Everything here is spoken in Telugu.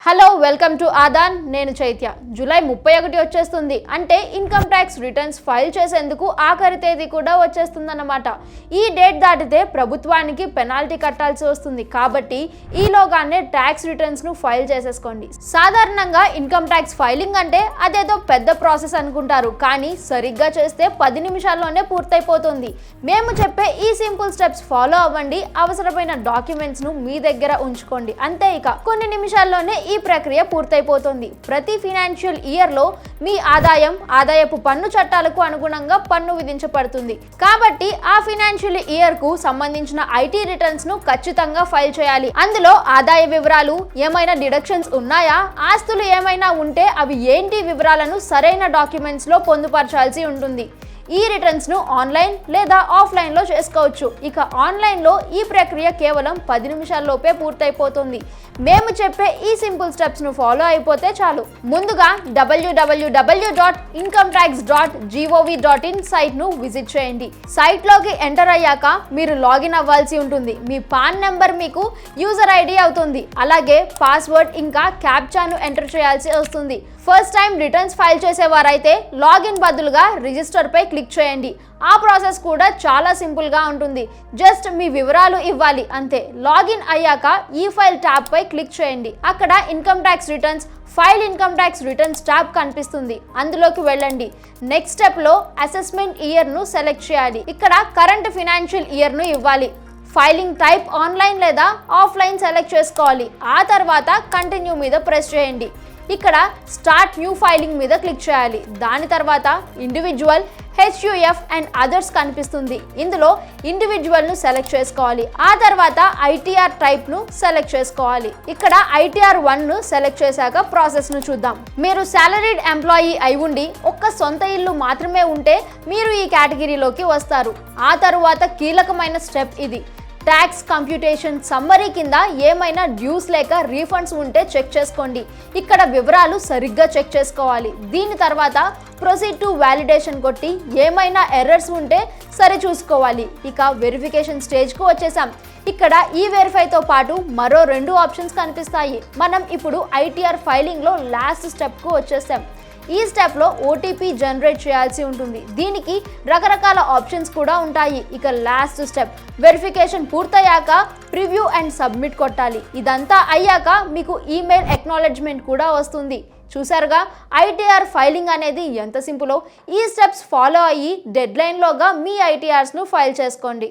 హలో వెల్కమ్ టు ఆదాన్ నేను చైత్య జూలై 31 వచ్చేస్తుంది అంటే ఇన్కమ్ ట్యాక్స్ రిటర్న్స్ ఫైల్ చేసేందుకు ఆఖరి తేదీ కూడా వచ్చేస్తుందన్నమాట. ఈ డేట్ దాటితే ప్రభుత్వానికి పెనాల్టీ కట్టాల్సి వస్తుంది. కాబట్టి ఈలోగానే ట్యాక్స్ రిటర్న్స్ ను ఫైల్ చేసేసుకోండి. సాధారణంగా ఇన్కమ్ ట్యాక్స్ ఫైలింగ్ అంటే అదేదో పెద్ద ప్రాసెస్ అనుకుంటారు, కానీ సరిగ్గా చేస్తే 10 నిమిషాల్లోనే పూర్తయిపోతుంది. మేము చెప్పే ఈ సింపుల్ స్టెప్స్ ఫాలో అవ్వండి. అవసరమైన డాక్యుమెంట్స్ ను మీ దగ్గర ఉంచుకోండి. అంతే, ఇక కొన్ని నిమిషాల్లోనే ఈ ప్రక్రియ పూర్తయిపోతుంది. ప్రతి ఫైనాన్షియల్ ఇయర్ లో మీ ఆదాయపు పన్ను చట్టాలకు అనుగుణంగా పన్ను విధించబడుతుంది. కాబట్టి ఆ ఫైనాన్షియల్ ఇయర్ కు సంబంధించిన ఐటీ రిటర్న్స్ ను ఖచ్చితంగా ఫైల్ చేయాలి. అందులో ఆదాయ వివరాలు, ఏమైనా డిడక్షన్స్ ఉన్నాయా, ఆస్తులు ఏమైనా ఉంటే అవి ఏంటి వివరాలను సరైన డాక్యుమెంట్స్ లో పొందుపరచాల్సి ఉంటుంది. ఈ రిటర్న్స్ ను ఆన్లైన్ లేదా ఆఫ్లైన్ లో చేసుకోవచ్చు. ఇక ఆన్లైన్ లో ఈ ప్రక్రియ కేవలం 10 నిమిషాల్లోపే పూర్తయిపోతుంది. మేము చెప్పే ఈ సింపుల్ స్టెప్స్ ను ఫాలో అయిపోతే చాలు. ముందుగా www.incometax.gov.in సైట్ ను విజిట్ చేయండి. సైట్ లోకి ఎంటర్ అయ్యాక మీరు లాగిన్ అవ్వాల్సి ఉంటుంది. మీ పాన్ నెంబర్ మీకు యూజర్ ఐడి అవుతుంది. అలాగే పాస్వర్డ్ ఇంకా క్యాప్చాను ఎంటర్ చేయాల్సి వస్తుంది. ఫస్ట్ టైం రిటర్న్స్ ఫైల్ చేసేవారైతే లాగిన్ బదులుగా రిజిస్టర్ పై క్లిక్ చేయండి. ఆ ప్రాసెస్ కూడా చాలా సింపుల్ గా ఉంటుంది. జస్ట్ మీ వివరాలు ఇవ్వాలి, అంతే. లాగిన్ అయ్యాక ఈ ఫైల్ ట్యాబ్ పై క్లిక్ చేయండి. అక్కడ income tax returns file income tax returns tab కనిపిస్తుంది. అందులోకి వెళ్ళండి. నెక్స్ట్ స్టెప్ లో అసెస్మెంట్ ఇయర్ ను సెలెక్ట్ చేయాలి. ఇక్కడ కరెంట్ ఫైనాన్షియల్ ఇయర్ ను ఇవ్వాలి. ఫైలింగ్ టైప్ ఆన్లైన్ లేదా ఆఫ్లైన్ సెలెక్ట్ చేసుకోవాలి. ఆ తర్వాత కంటిన్యూ మీద ప్రెస్ చేయండి. ఇక్కడ స్టార్ట్ న్యూ ఫైలింగ్ మీద క్లిక్ చేయాలి. దాని తర్వాత ఇండివిజువల్, HUF అండ్ అదర్స్ కనిపిస్తుంది. ఇందులో ఇండివిజువల్ ను సెలెక్ట్ చేసుకోవాలి. ఆ తర్వాత ITR టైప్ ను సెలెక్ట్ చేసుకోవాలి. ఇక్కడ ITR 1 ను సెలెక్ట్ చేశాక ప్రాసెస్ ను చూద్దాం. మీరు సాలరీడ్ ఎంప్లాయీ అయి ఉండి ఒక్క సొంత ఇల్లు మాత్రమే ఉంటే మీరు ఈ కేటగిరీలోకి వస్తారు. ఆ తరువాత కీలకమైన స్టెప్ ఇది. ట్యాక్స్ కంప్యూటేషన్ సమ్మరీ కింద ఏమైనా డ్యూస్ లేక రీఫండ్స్ ఉంటే చెక్ చేసుకోండి. ఇక్కడ వివరాలు సరిగ్గా చెక్ చేసుకోవాలి. దీని తర్వాత ప్రొసీడ్ టు వ్యాలిడేషన్ కొట్టి ఏమైనా ఎర్రర్స్ ఉంటే సరి చూసుకోవాలి. ఇక వెరిఫికేషన్ స్టేజ్కు వచ్చేసాం. ఇక్కడ ఈ వెరిఫైతో పాటు మరో 2 ఆప్షన్స్ కనిపిస్తాయి. మనం ఇప్పుడు ITR ఫైలింగ్ లో లాస్ట్ స్టెప్ కు వచ్చేసాం. ఈ స్టెప్ లో OTP జనరేట్ చేయాల్సి ఉంటుంది. దీనికి రకరకాల ఆప్షన్స్ కూడా ఉంటాయి. ఇక లాస్ట్ స్టెప్ వెరిఫికేషన్ పూర్తయ్యాక ప్రివ్యూ అండ్ సబ్మిట్ కొట్టాలి. ఇదంతా అయ్యాక మీకు ఈమెయిల్ అక్నాలెడ్జ్మెంట్ కూడా వస్తుంది. చూసారుగా ITR ఫైలింగ్ అనేది ఎంత సింపులో. ఈ స్టెప్స్ ఫాలో అయ్యి డెడ్ లైన్ లోగా మీ ITRs ను ఫైల్ చేసుకోండి.